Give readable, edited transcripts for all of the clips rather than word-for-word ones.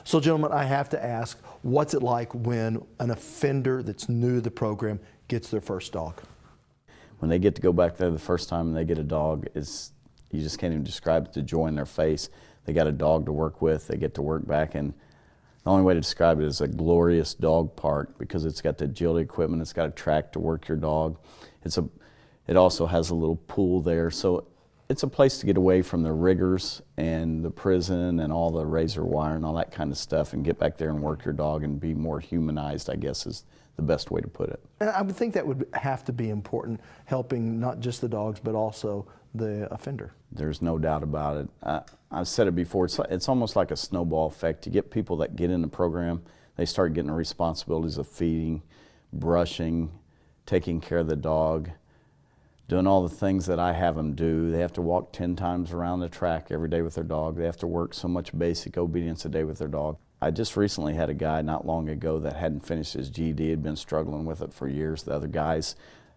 So gentlemen, I have to ask, what's it like when an offender that's new to the program gets their first dog? When they get to go back there the first time and they get a dog, you just can't even describe the joy in their face. They got a dog to work with, they get to work back, and the only way to describe it is a glorious dog park, because it's got the agility equipment, it's got a track to work your dog. It also has a little pool there, so it's a place to get away from the rigors and the prison and all the razor wire and all that kind of stuff, and get back there and work your dog and be more humanized, I guess is the best way to put it. And I would think that would have to be important, helping not just the dogs but also the offender. There's no doubt about it. I've said it before, it's almost like a snowball effect. You get people that get in the program, they start getting the responsibilities of feeding, brushing, taking care of the dog, doing all the things that I have them do. They have to walk 10 times around the track every day with their dog. They have to work so much basic obedience a day with their dog. I just recently had a guy not long ago that hadn't finished his GED, had been struggling with it for years. The other guys,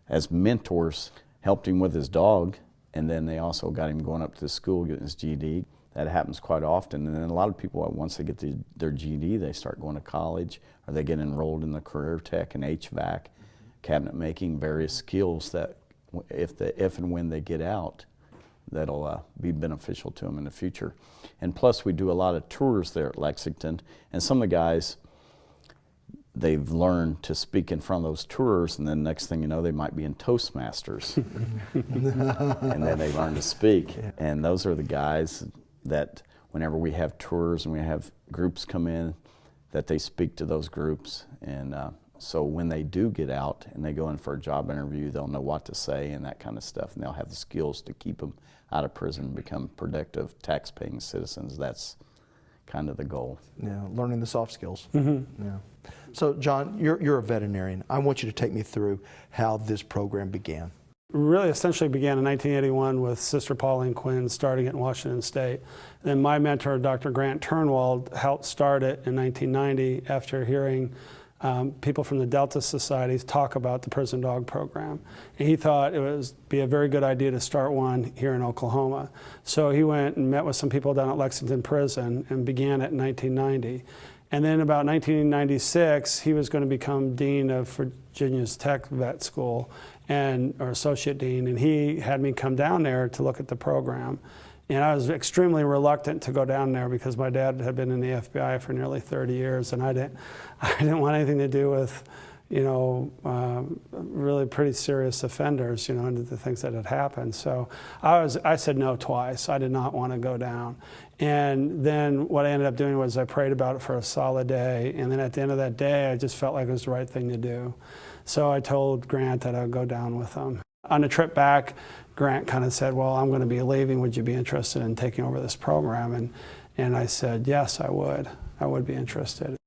as mentors, helped him with his dog, and then they also got him going up to the school getting his GED. That happens quite often, and then a lot of people, once they get their GED, they start going to college, or they get enrolled in the career tech and HVAC, cabinet making, various skills that if and when they get out, that'll be beneficial to them in the future. And plus, we do a lot of tours there at Lexington, and some of the guys, they've learned to speak in front of those tours, and then next thing you know, they might be in Toastmasters. And then they learn to speak. Yeah. And those are the guys that whenever we have tours and we have groups come in, that they speak to those groups. And so when they do get out and they go in for a job interview, they'll know what to say and that kind of stuff, and they'll have the skills to keep them out of prison and become productive, tax-paying citizens. That's kind of the goal. Yeah, learning the soft skills. Mm-hmm. Yeah. So, John, you're a veterinarian. I want you to take me through how this program began. Really essentially began in 1981 with Sister Pauline Quinn starting it in Washington State. Then my mentor, Dr. Grant Turnwald, helped start it in 1990 after hearing people from the Delta Societies talk about the prison dog program. And he thought it would be a very good idea to start one here in Oklahoma. So he went and met with some people down at Lexington Prison and began it in 1990. And then about 1996, he was going to become dean of Virginia's Tech Vet School, or associate dean, and he had me come down there to look at the program. And I was extremely reluctant to go down there because my dad had been in the FBI for nearly 30 years, and I didn't want anything to do with, really pretty serious offenders, and the things that had happened. So I said no twice. I did not want to go down. And then what I ended up doing was I prayed about it for a solid day, and then at the end of that day, I just felt like it was the right thing to do. So I told Grant that I would go down with him. On the trip back, Grant kind of said, well, I'm going to be leaving. Would you be interested in taking over this program? And I said, yes, I would. I would be interested.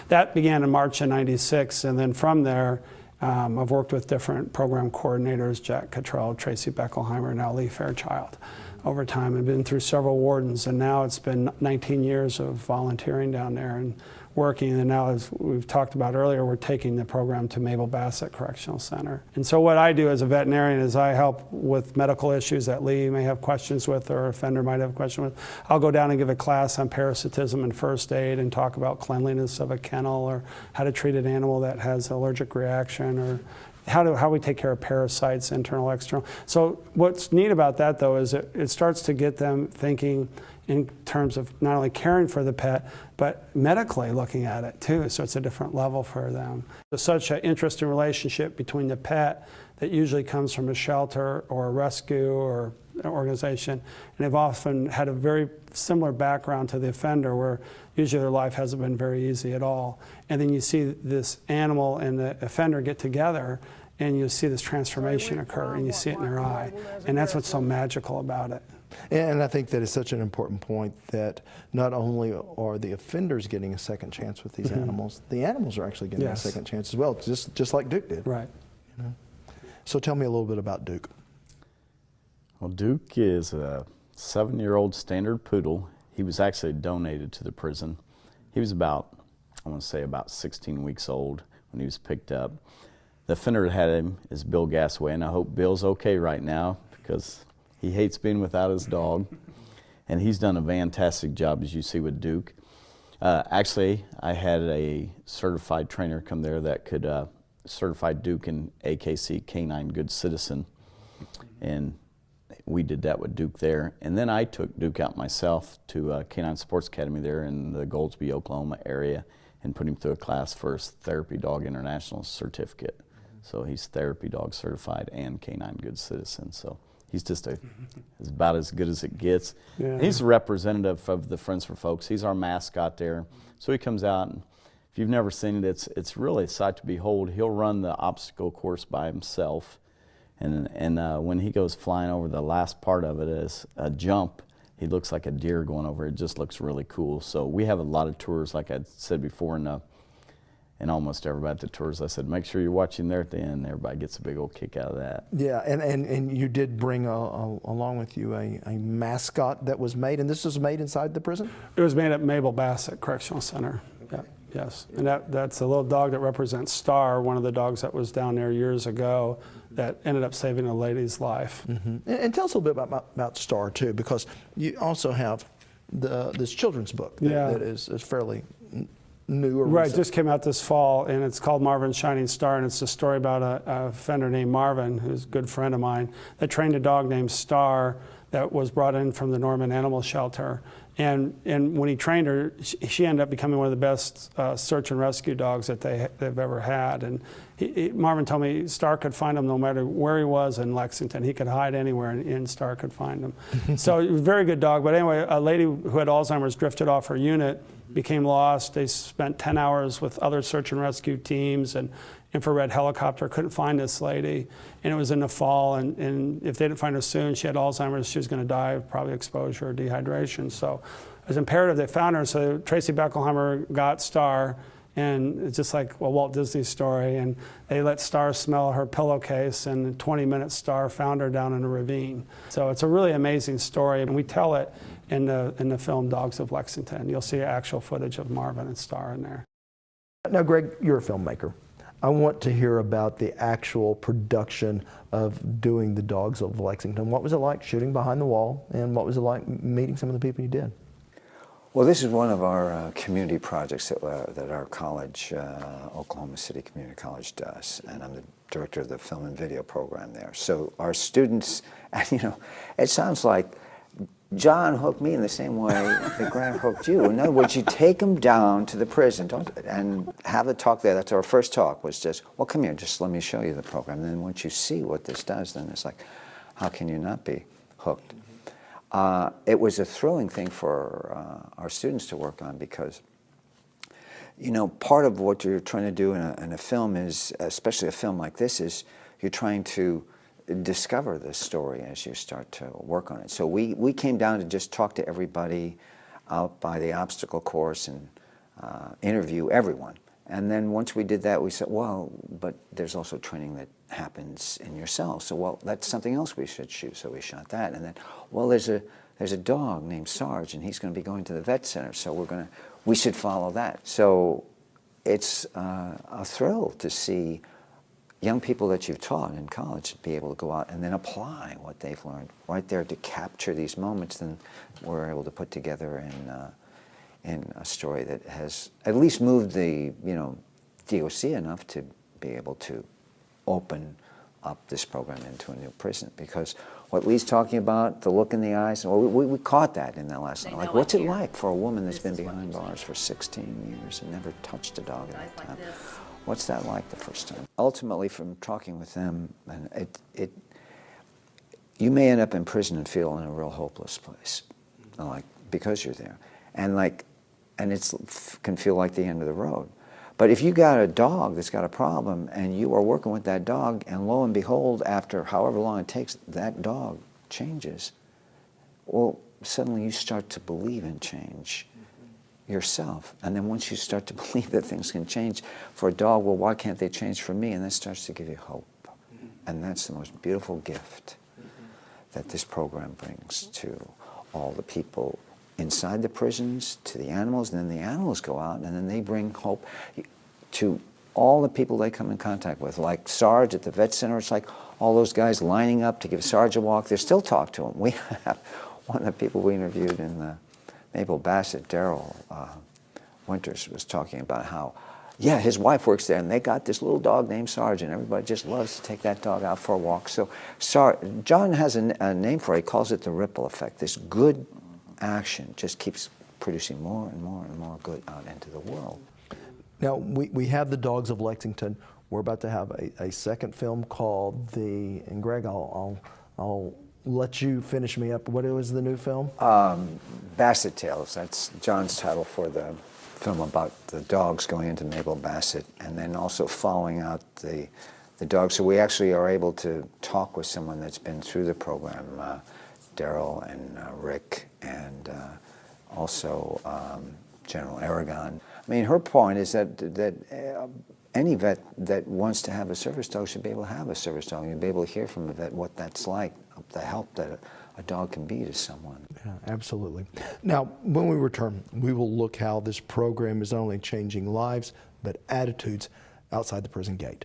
That began in March of '96, and then from there, I've worked with different program coordinators, Jack Cottrell, Tracy Beckelheimer, now Lee Fairchild, over time. I've been through several wardens, and now it's been 19 years of volunteering down there and working, and now, as we've talked about earlier, we're taking the program to Mabel Bassett Correctional Center. And so what I do as a veterinarian is I help with medical issues that Lee may have questions with or offender might have questions with. I'll go down and give a class on parasitism and first aid and talk about cleanliness of a kennel, or how to treat an animal that has an allergic reaction, or how we take care of parasites, internal, external. So what's neat about that, though, is it starts to get them thinking in terms of not only caring for the pet, but medically looking at it too, so it's a different level for them. There's such an interesting relationship between the pet that usually comes from a shelter or a rescue or an organization, and they've often had a very similar background to the offender, where usually their life hasn't been very easy at all. And then you see this animal and the offender get together, and you see this transformation occur, and you see it in their eye. And that's what's so magical about it. And I think that is such an important point, that not only are the offenders getting a second chance with these animals, the animals are actually getting a second chance as well, just like Duke did. Right. So tell me a little bit about Duke. Well, Duke is a 7-year-old standard poodle. He was actually donated to the prison. He was about 16 weeks old when he was picked up. The offender that had him is Bill Gasaway, and I hope Bill's okay right now, because he hates being without his dog, and he's done a fantastic job, as you see with Duke. Actually, I had a certified trainer come there that could certified Duke and AKC, Canine Good Citizen, and we did that with Duke there. And then I took Duke out myself to Canine Sports Academy there in the Goldsby, Oklahoma area and put him through a class for his Therapy Dog International certificate. So he's Therapy Dog certified and Canine Good Citizen. So he's just is about as good as it gets. Yeah. He's a representative of the Friends for Folks. He's our mascot there. So he comes out, and if you've never seen it, it's really a sight to behold. He'll run the obstacle course by himself. And when he goes flying over, the last part of it is a jump. He looks like a deer going over. It just looks really cool. So we have a lot of tours, like I said before, and almost everybody at the tours, I said, make sure you're watching there at the end. Everybody gets a big old kick out of that. Yeah, and you did bring along with you a mascot that was made, and this was made inside the prison? It was made at Mabel Bassett Correctional Center. Yeah, yes, and that's a little dog that represents Star, one of the dogs that was down there years ago that ended up saving a lady's life. Mm-hmm. And tell us a little bit about Star too, because you also have this children's book that is fairly new or right, recent. just came out this fall, and it's called Marvin's Shining Star, and it's a story about a offender named Marvin, who's a good friend of mine, that trained a dog named Star that was brought in from the Norman Animal Shelter. And when he trained her, she ended up becoming one of the best search and rescue dogs that they've ever had. And Marvin told me Star could find him no matter where he was in Lexington. He could hide anywhere, and Star could find him. So he was a very good dog. But anyway, a lady who had Alzheimer's drifted off her unit, became lost. They spent 10 hours with other search and rescue teams and infrared helicopter, couldn't find this lady. And it was in the fall, and if they didn't find her soon, she had Alzheimer's, she was going to die of probably exposure or dehydration. So it was imperative they found her. So Tracy Beckelheimer got Star, and it's just like a Walt Disney story, and they let Star smell her pillowcase, and in 20 minutes Star found her down in a ravine. So it's a really amazing story, and we tell it in the film Dogs of Lexington. You'll see actual footage of Marvin and Star in there. Now, Greg, you're a filmmaker. I want to hear about the actual production of doing the Dogs of Lexington. What was it like shooting behind the wall, and what was it like meeting some of the people you did? Well, this is one of our community projects that our college, Oklahoma City Community College, does, and I'm the director of the film and video program there. So our students, and you know, it sounds like John hooked me in the same way that Grant hooked you. In other words, you take them down to the prison and have a talk there. That's our first talk, was just, well, come here, just let me show you the program. And then once you see what this does, then it's like, how can you not be hooked? It was a thrilling thing for our students to work on, because, you know, part of what you're trying to do in a film is, especially a film like this, is you're trying to discover the story as you start to work on it. So we came down to just talk to everybody out by the obstacle course and interview everyone. And then once we did that, we said, well, but there's also training that happens in your cell. So, well, that's something else we should shoot. So we shot that. And then, well, there's a dog named Sarge, and he's going to be going to the vet center. So we should follow that. So it's a thrill to see young people that you've taught in college be able to go out and then apply what they've learned right there to capture these moments. Then we're able to put together in a story that has at least moved the DOC enough to be able to open up this program into a new prison. Because what Lee's talking about, the look in the eyes, well, we caught that in that lesson. Like, what's it like for a woman that's been behind bars for 16 years and never touched a dog at that time? What's that like the first time? Ultimately, from talking with them, and you may end up in prison and feel in a real hopeless place, like, because you're there, and it can feel like the end of the road. But if you got a dog that's got a problem, and you are working with that dog, and lo and behold, after however long it takes, that dog changes, well, suddenly you start to believe in change yourself. And then once you start to believe that things can change for a dog, well, why can't they change for me? And that starts to give you hope. And that's the most beautiful gift that this program brings to all the people inside the prisons, to the animals, and then the animals go out, and then they bring hope to all the people they come in contact with. Like Sarge at the vet center, it's like all those guys lining up to give Sarge a walk. They still talk to him. We have one of the people we interviewed in the Mabel Bassett, Daryl, Winters was talking about how, yeah, his wife works there, and they got this little dog named Sergeant. Everybody just loves to take that dog out for a walk. So John has a name for it. He calls it the ripple effect. This good action just keeps producing more and more and more good out into the world. Now, we have the Dogs of Lexington. We're about to have a second film called and Greg, I'll let you finish me up. What was the new film? Basset Tales. That's John's title for the film about the dogs going into Mabel Bassett, and then also following out the dogs. So we actually are able to talk with someone that's been through the program, Daryl and Rick, and also General Aragon. I mean, her point is that any vet that wants to have a service dog should be able to have a service dog. You'll be able to hear from a vet what that's like, the help that a dog can be to someone. Yeah, absolutely. Now, when we return, we will look how this program is not only changing lives, but attitudes outside the prison gate.